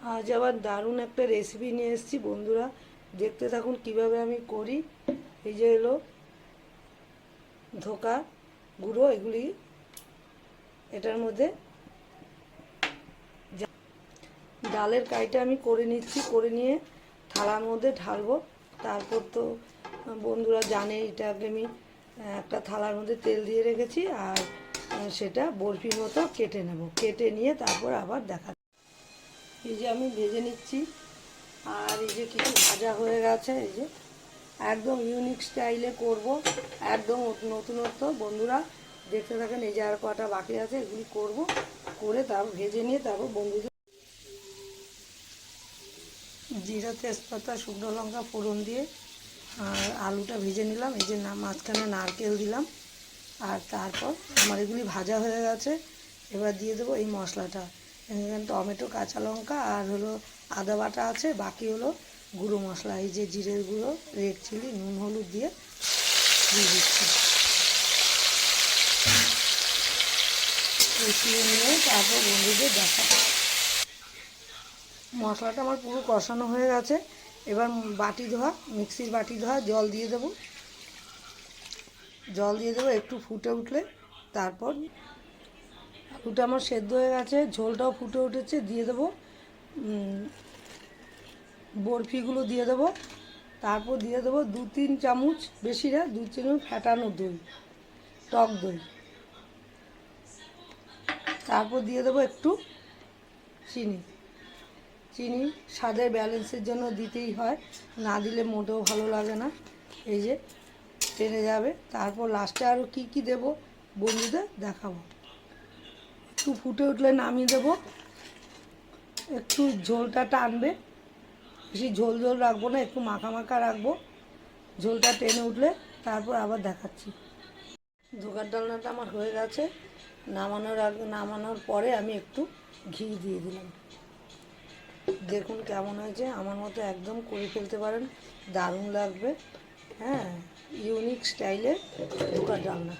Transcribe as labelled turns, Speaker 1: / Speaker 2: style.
Speaker 1: আজ আবার দারুণ একটা রেসিপি নিয়ে এসেছি বন্ধুরা, দেখতে থাকুন কিভাবে আমি করি। এই যে এলো ধোকা গুঁড়ো, এগুলি এটার মধ্যে ডালের কাইটা আমি করে নিচ্ছি, করে নিয়ে থালার মধ্যে ঢালবো। তারপর তো বন্ধুরা জানে এটাকে আমি একটা থালার মধ্যে তেল দিয়ে রেখেছি, আর সেটা বরফির মতো কেটে নেব। কেটে নিয়ে তারপর আবার দেখা। এই যে আমি ভেজে নিচ্ছি, আর এই যে কিছু ভাজা হয়ে গেছে। এই যে একদম ইউনিক স্টাইলে করব, একদম নতুনত্ব। বন্ধুরা দেখতে থাকেন। এই যে আর কটা বাকি আছে, এগুলি করব, করে তারপর ভেজে নিয়ে তারপর বন্ধুদের জিরা তেজপাতা শুকনো লঙ্কা ফোড়ন দিয়ে আর আলুটা ভেজে নিলাম। এই যে মাঝখানে নারকেল দিলাম, আর তারপর আমার এগুলি ভাজা হয়ে গেছে। এবার দিয়ে দেবো এই মশলাটা। এখানে টমেটো, কাঁচা লঙ্কা আর হলো আদা বাটা আছে, বাকি হলো গুঁড়ো মশলা। এই যে জিরের গুঁড়ো, রেড চিলি, নুন, হলুদ দিয়ে দিচ্ছি। কষিয়ে নিয়ে তারপর বন্ধুদের দেখাবো। মশলাটা আমার পুরো কষানো হয়ে গেছে। এবার বাটি ধোয়া, মিক্সির বাটি ধোয়া জল দিয়ে দেবো। জল দিয়ে দেবো, একটু ফুটে উঠলে তারপর আলুটা আমার সেদ্ধ হয়ে গেছে, ঝোলটাও ফুটে উঠেছে। দিয়ে দেবো বরফিগুলো দিয়ে দেবো। তারপর দিয়ে দেবো 2-3 চামচ, বেশি না, 2 চামচ ফ্যাটানো দই, টক দই। তারপর দিয়ে দেবো একটু চিনি। চিনি স্বাদের ব্যালেন্সের জন্য দিতেই হয়, না দিলে মোটেও ভালো লাগে না, এই যে টেনে যাবে। তারপর লাস্টে আরও কি কি দেবো বন্ধুদের দেখাবো। একটু ফুটে উঠলে নামিয়ে দেবো। একটু ঝোলটা টানবে, বেশি ঝোল ঝোল রাখবো না, একটু মাখা মাখা রাখবো। ঝোলটা টেনে উঠলে তারপর আবার দেখাচ্ছি। ধোকার ডালনাটা আমার হয়ে গেছে। নামানোর পরে আমি একটু ঘি দিয়ে দিলাম। দেখুন কেমন হয়েছে। আমার মতো একদম করে ফেলতে পারেন, দারুণ লাগবে। হ্যাঁ, ইউনিক স্টাইলের ধোকার ডালনা।